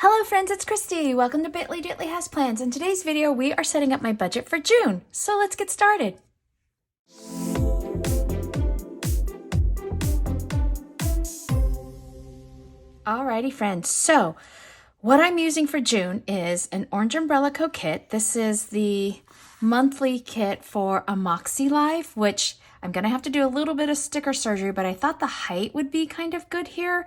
Hello friends, it's Christy. Welcome to Bitly Ditly Has Plans. In today's video, we are setting up my budget for June. So let's get started. Alrighty friends, so what I'm using for June is an Orange Umbrella Co kit. This is the monthly kit for a Makselife, which I'm gonna have to do a little bit of sticker surgery, but I thought the height would be kind of good here.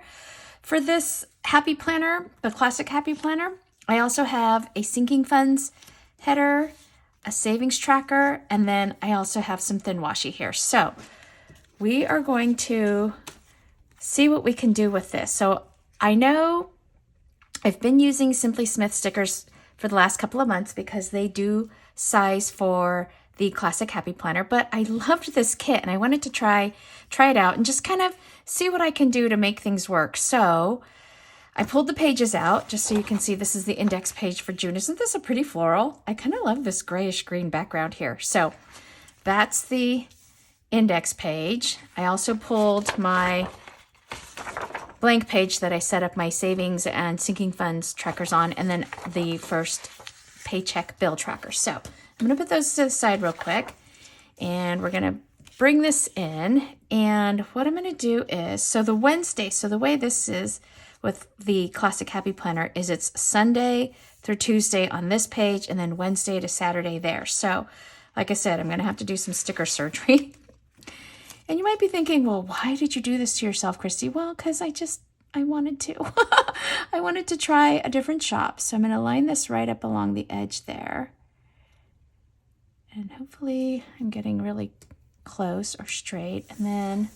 For this Happy Planner, the classic Happy Planner, I also have a sinking funds header, a savings tracker, and then I also have some thin washi here. So we are going to see what we can do with this. So I know I've been using Simply Smith stickers for the last couple of months because they do size for the classic Happy Planner, but I loved this kit and I wanted to try it out and just kind of see what I can do to make things work. So I pulled the pages out just so you can see this is the index page for June. Isn't this a pretty floral? I kind of love this grayish green background here. So that's the index page. I also pulled my blank page that I set up my savings and sinking funds trackers on, and then the first paycheck bill tracker. So I'm going to put those to the side real quick, and we're going to bring this in. And what I'm going to do is, so the way this is with the classic Happy Planner is it's Sunday through Tuesday on this page, and then Wednesday to Saturday there. So like I said, I'm going to have to do some sticker surgery. And you might be thinking, well, why did you do this to yourself, Christy? Well, because I wanted to. I wanted to try a different shop. So I'm going to line this right up along the edge there. And hopefully I'm getting really close or straight. And then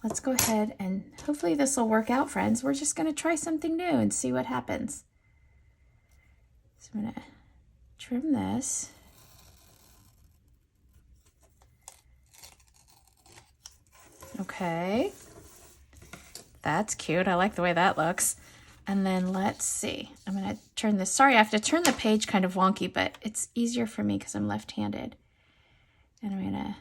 let's go ahead and hopefully this will work out, friends. We're just going to try something new and see what happens. So I'm going to trim this. Okay, that's cute. I like the way that looks. And then let's see. I'm going to turn this. Sorry, I have to turn the page kind of wonky, but it's easier for me because I'm left-handed. And I'm going to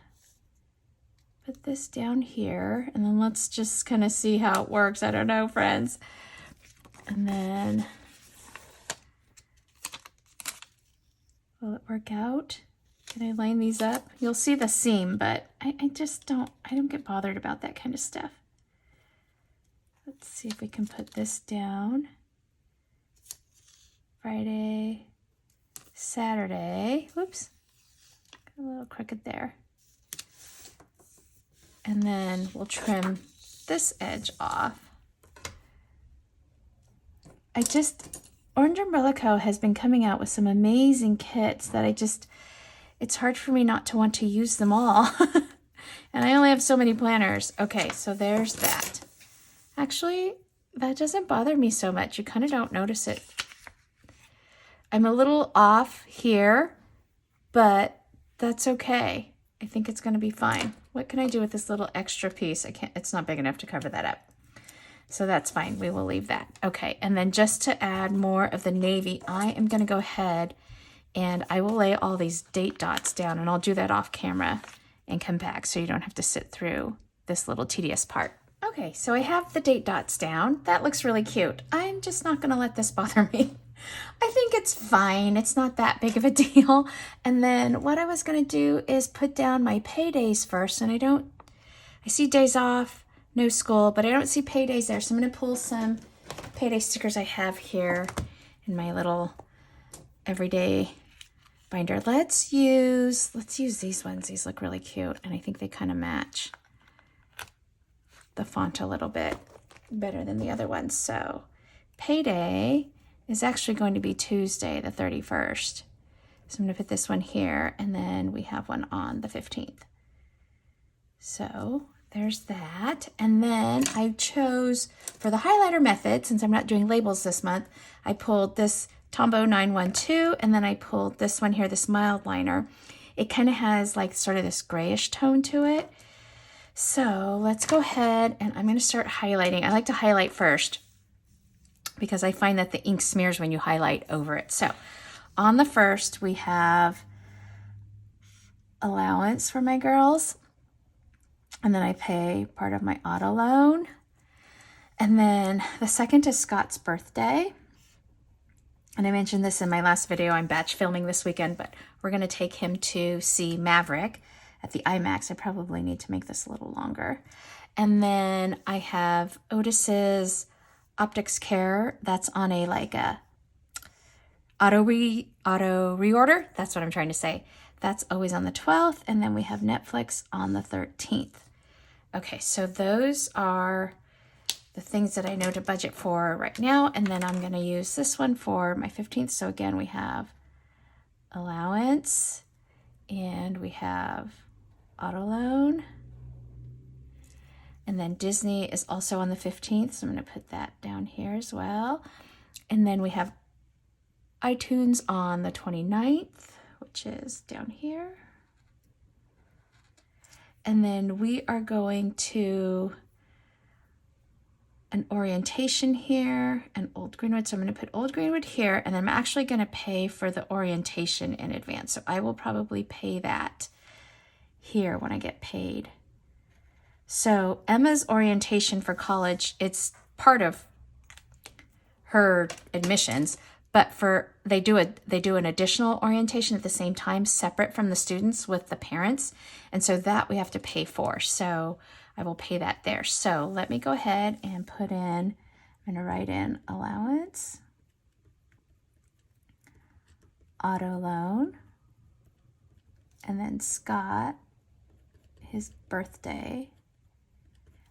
put this down here. And then let's just kind of see how it works. I don't know, friends. And then will it work out? Can I line these up? You'll see the seam, but I don't get bothered about that kind of stuff. Let's see if we can put this down. Friday, Saturday. Whoops. Got a little crooked there. And then we'll trim this edge off. Orange Umbrella Co. has been coming out with some amazing kits that it's hard for me not to want to use them all. And I only have so many planners. Okay, so there's that. Actually, that doesn't bother me so much. You kind of don't notice it. I'm a little off here, but that's okay. I think it's going to be fine. What can I do with this little extra piece? It's not big enough to cover that up. So that's fine. We will leave that. Okay, and then just to add more of the navy, I am going to go ahead and I will lay all these date dots down, and I'll do that off camera and come back so you don't have to sit through this little tedious part. Okay, so I have the date dots down. That looks really cute. I'm just not going to let this bother me. I think it's fine. It's not that big of a deal. And then what I was going to do is put down my paydays first, and I see days off, no school, but I don't see paydays there. So I'm going to pull some payday stickers I have here in my little everyday binder. Let's use these ones. These look really cute, and I think they kind of match the font a little bit better than the other ones. So payday is actually going to be Tuesday the 31st. So I'm going to put this one here, and then we have one on the 15th. So there's that. And then I chose, for the highlighter method, since I'm not doing labels this month, I pulled this Tombow 912, and then I pulled this one here, this mild liner. It kind of has like sort of this grayish tone to it. So let's go ahead, and I'm going to start highlighting. I like to highlight first because I find that the ink smears when you highlight over it. So on the first, we have allowance for my girls, and then I pay part of my auto loan. And then the second is Scott's birthday. And I mentioned this in my last video. I'm batch filming this weekend, but we're going to take him to see Maverick at the IMAX. I probably need to make this a little longer. And then I have Otis's Optics Care. That's on a auto reorder. That's what I'm trying to say. That's always on the 12th. And then we have Netflix on the 13th. Okay, so those are the things that I know to budget for right now. And then I'm going to use this one for my 15th. So again, we have allowance and we have auto loan. And then Disney is also on the 15th. So I'm going to put that down here as well. And then we have iTunes on the 29th, which is down here. And then we are going to an orientation here and Old Greenwood. So I'm going to put Old Greenwood here, and I'm actually going to pay for the orientation in advance. So I will probably pay that here when I get paid. So Emma's orientation for college, it's part of her admissions, but they do an additional orientation at the same time, separate from the students with the parents. And so that we have to pay for. So I will pay that there. So let me go ahead and put in, I'm going to write in allowance, auto loan, and then Scott, his birthday.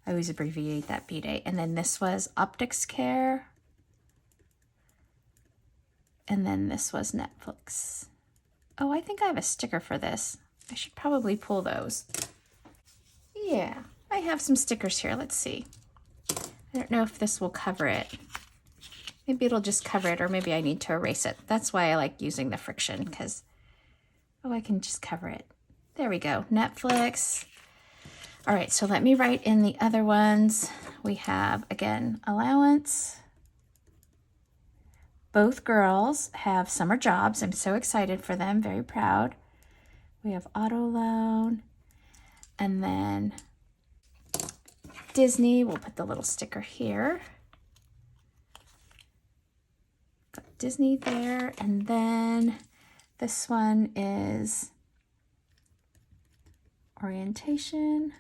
I always abbreviate that B-Day. And then this was Optics Care. And then this was Netflix. Oh, I think I have a sticker for this. I should probably pull those. Yeah, I have some stickers here. Let's see. I don't know if this will cover it. Maybe it'll just cover it, or maybe I need to erase it. That's why I like using the friction, because, oh, I can just cover it. There we go, Netflix. All right, so let me write in the other ones. We have, again, allowance. Both girls have summer jobs. I'm so excited for them, very proud. We have auto loan, and then Disney, we'll put the little sticker here. Got Disney there, and then this one is orientation.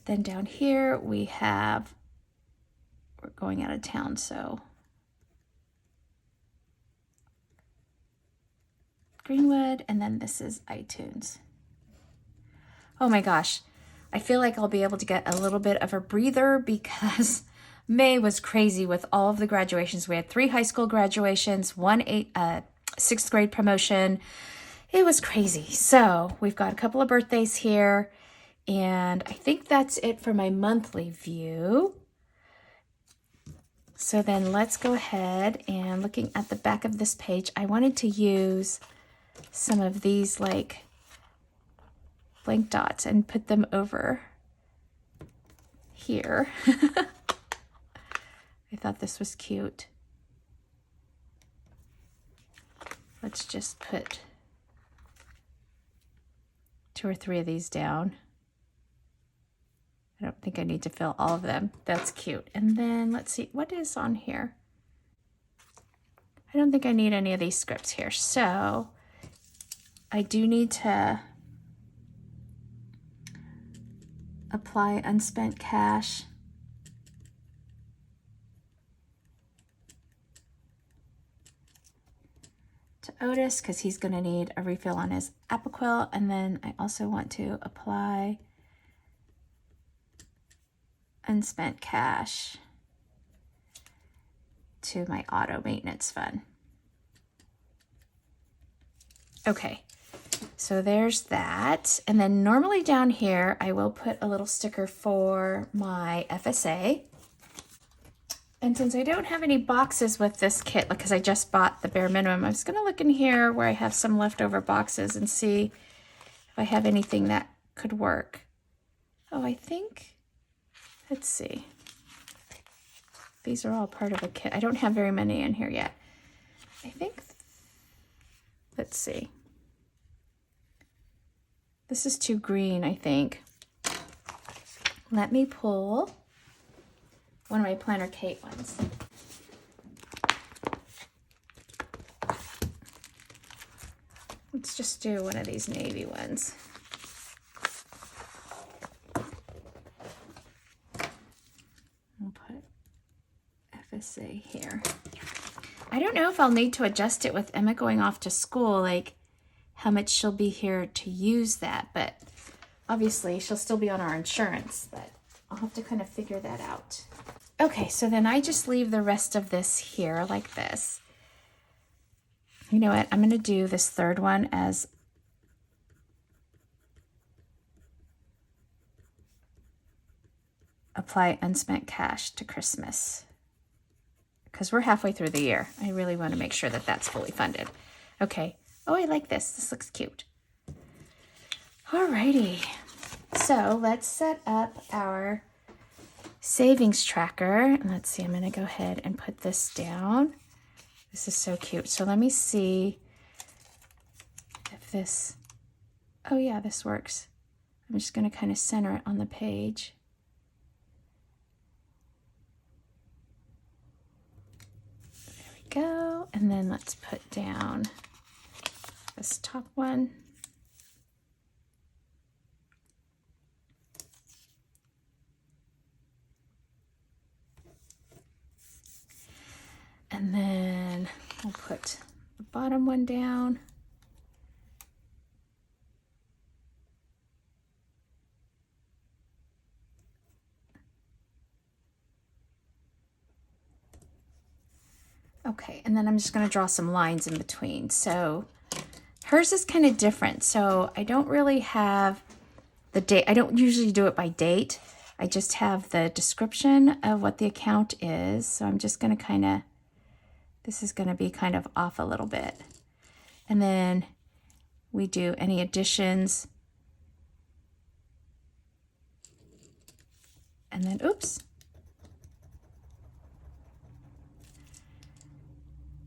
Then down here we have, we're going out of town, so Greenwood, and then this is iTunes. Oh my gosh, I feel like I'll be able to get a little bit of a breather because May was crazy with all of the graduations. We had 3 high school graduations, 1 6th grade promotion. It was crazy. So we've got a couple of birthdays here, and I think that's it for my monthly view. So then let's go ahead and looking at the back of this page, I wanted to use some of these like blank dots and put them over here. I thought this was cute. Let's just put 2 or 3 of these down. I don't think I need to fill all of them. That's cute. And then let's see, what is on here? I don't think I need any of these scripts here. So I do need to apply unspent cash. To Otis, because he's going to need a refill on his Apoquel. And then I also want to apply unspent cash to my auto maintenance fund. Okay, so there's that. And then normally down here, I will put a little sticker for my FSA. And since I don't have any boxes with this kit, because I just bought the bare minimum, I was going to look in here where I have some leftover boxes and see if I have anything that could work. Oh, I think, let's see. These are all part of a kit. I don't have very many in here yet. I think, let's see. This is too green, I think. Let me pull one of my Planner Kate ones. Let's just do one of these navy ones. We'll put FSA here. I don't know if I'll need to adjust it with Emma going off to school, like how much she'll be here to use that, but obviously she'll still be on our insurance, but I'll have to kind of figure that out. Okay, so then I just leave the rest of this here like this. You know what? I'm going to do this third one as apply unspent cash to Christmas, because we're halfway through the year. I really want to make sure that that's fully funded. Okay. Oh, I like this. This looks cute. Alrighty. So let's set up our savings tracker. Let's see, I'm going to go ahead and put this down. This is so cute. So let me see if this, oh yeah, this works. I'm just going to kind of center it on the page. There we go. And then let's put down this top one. And then we'll put the bottom one down. Okay, and then I'm just going to draw some lines in between. So hers is kind of different. So I don't really have the date. I don't usually do it by date. I just have the description of what the account is. So I'm just going to kind of, this is going to be kind of off a little bit. And then we do any additions. And then, oops.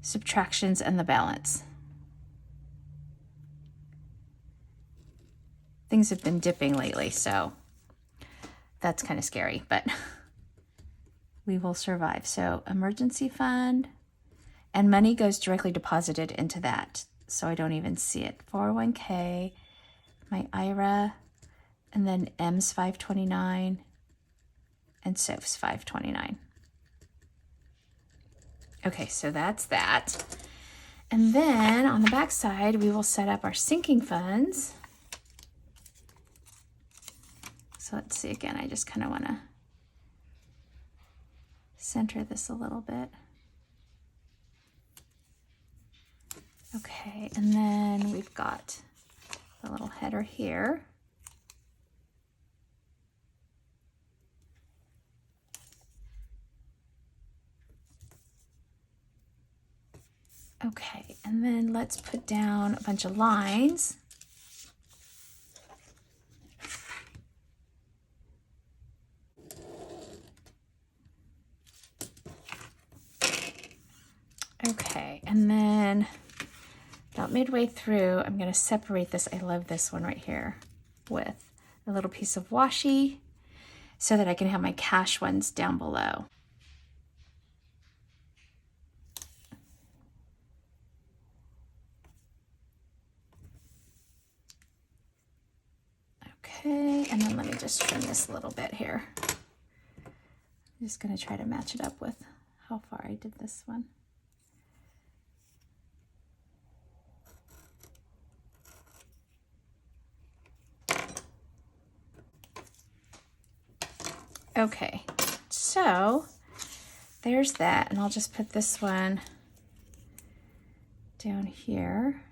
Subtractions and the balance. Things have been dipping lately, so that's kind of scary, but we will survive. So emergency fund, and money goes directly deposited into that, so I don't even see it. 401k, my IRA, and then M's 529, and SOF's 529. Okay, so that's that. And then on the back side, we will set up our sinking funds. So let's see again, I just kind of want to center this a little bit. Okay, and then we've got the little header here. Okay, and then let's put down a bunch of lines. Okay, and then about midway through, I'm going to separate this. I love this one right here with a little piece of washi so that I can have my cash ones down below. Okay, and then let me just trim this a little bit here. I'm just going to try to match it up with how far I did this one. Okay, so there's that, and I'll just put this one down here.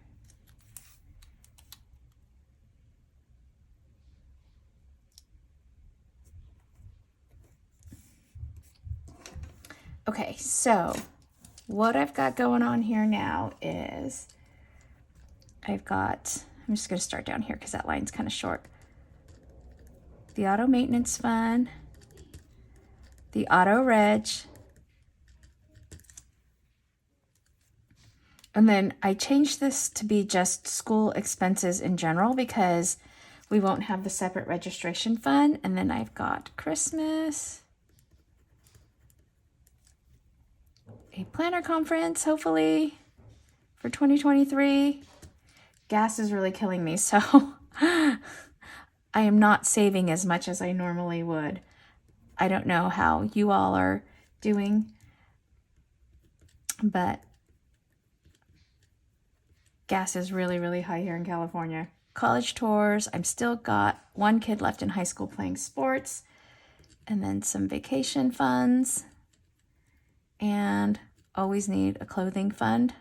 Okay, so what I've got going on here now is I'm just going to start down here because that line's kind of short. The auto maintenance fund, the auto reg, and then I changed this to be just school expenses in general because we won't have the separate registration fund. And then I've got Christmas, a planner conference, hopefully, for 2023. Gas is really killing me, so I am not saving as much as I normally would. I don't know how you all are doing, but gas is really, really high here in California. College tours, I'm still got one kid left in high school playing sports, and then some vacation funds, and always need a clothing fund.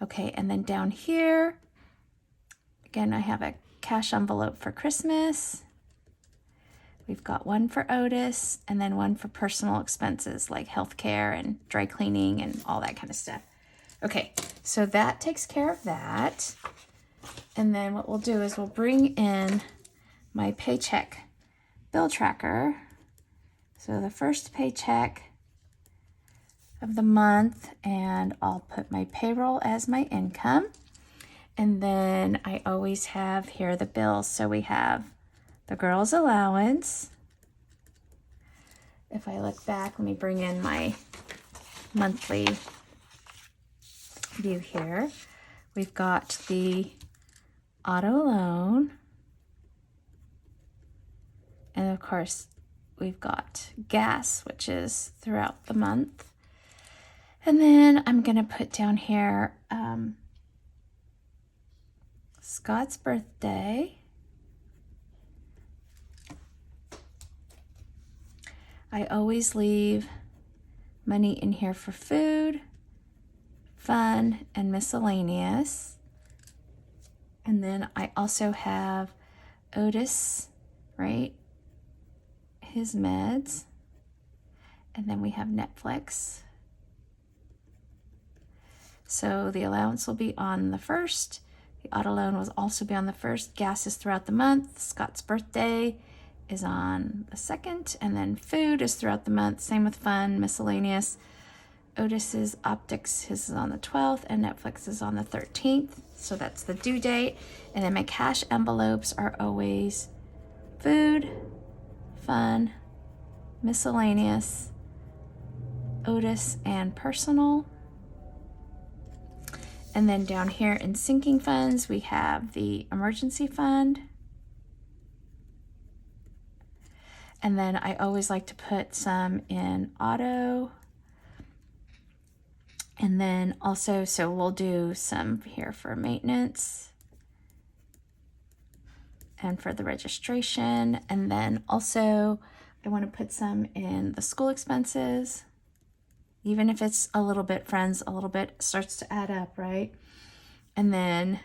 Okay, and then down here, again, I have a cash envelope for Christmas. We've got one for Otis, and then one for personal expenses like healthcare and dry cleaning and all that kind of stuff. Okay, so that takes care of that. And then what we'll do is we'll bring in my paycheck bill tracker. So the first paycheck of the month, and I'll put my payroll as my income. And then I always have here the bills. So we have the girls' allowance. If I look back, let me bring in my monthly view here. We've got the auto loan. And of course, we've got gas, which is throughout the month. And then I'm going to put down here Scott's birthday. I always leave money in here for food, fun, and miscellaneous. And then I also have Otis, right? His meds. And then we have Netflix. So the allowance will be on the 1st. The auto loan will also be on the 1st. Gas is throughout the month. Scott's birthday is on the 2nd. And then food is throughout the month. Same with fun, miscellaneous. Otis's optics, his is on the 12th. And Netflix is on the 13th. So that's the due date. And then my cash envelopes are always food, fun, miscellaneous, Otis, and personal. And then down here in sinking funds, we have the emergency fund. And then I always like to put some in auto. And then also, so we'll do some here for maintenance and for the registration. And then also I want to put some in the school expenses. Even if it's a little bit, friends, a little bit starts to add up, right? And then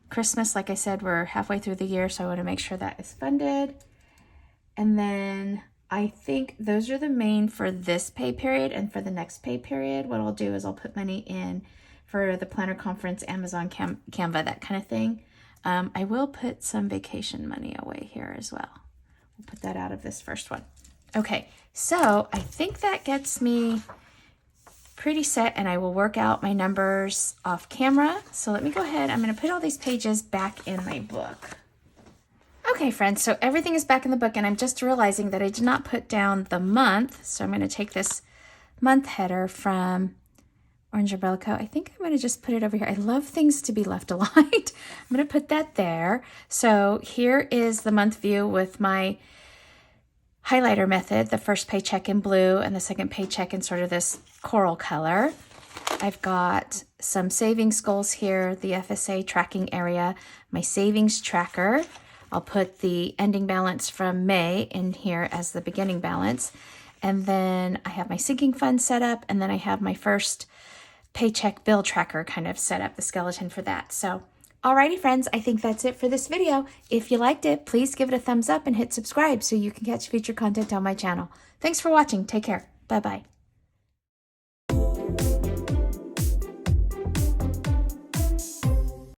Christmas, like I said, we're halfway through the year, so I want to make sure that is funded. And then I think those are the main for this pay period. And for the next pay period, what I'll do is I'll put money in for the planner conference, Amazon, Canva, that kind of thing. I will put some vacation money away here as well. We'll put that out of this first one. Okay, so I think that gets me pretty set, and I will work out my numbers off camera. So let me go ahead. I'm going to put all these pages back in my book. Okay, friends, so everything is back in the book, and I'm just realizing that I did not put down the month. So I'm going to take this month header from Orange Umbrella Co. I think I'm going to just put it over here. I love things to be left aligned. I'm going to put that there. So here is the month view with my highlighter method, the first paycheck in blue and the second paycheck in sort of this coral color. I've got some savings goals here, the FSA tracking area, my savings tracker. I'll put the ending balance from May in here as the beginning balance. And then I have my sinking fund set up, and then I have my first paycheck bill tracker kind of set up, the skeleton for that. So alrighty, friends, I think that's it for this video. If you liked it, please give it a thumbs up and hit subscribe so you can catch future content on my channel. Thanks for watching. Take care. Bye-bye.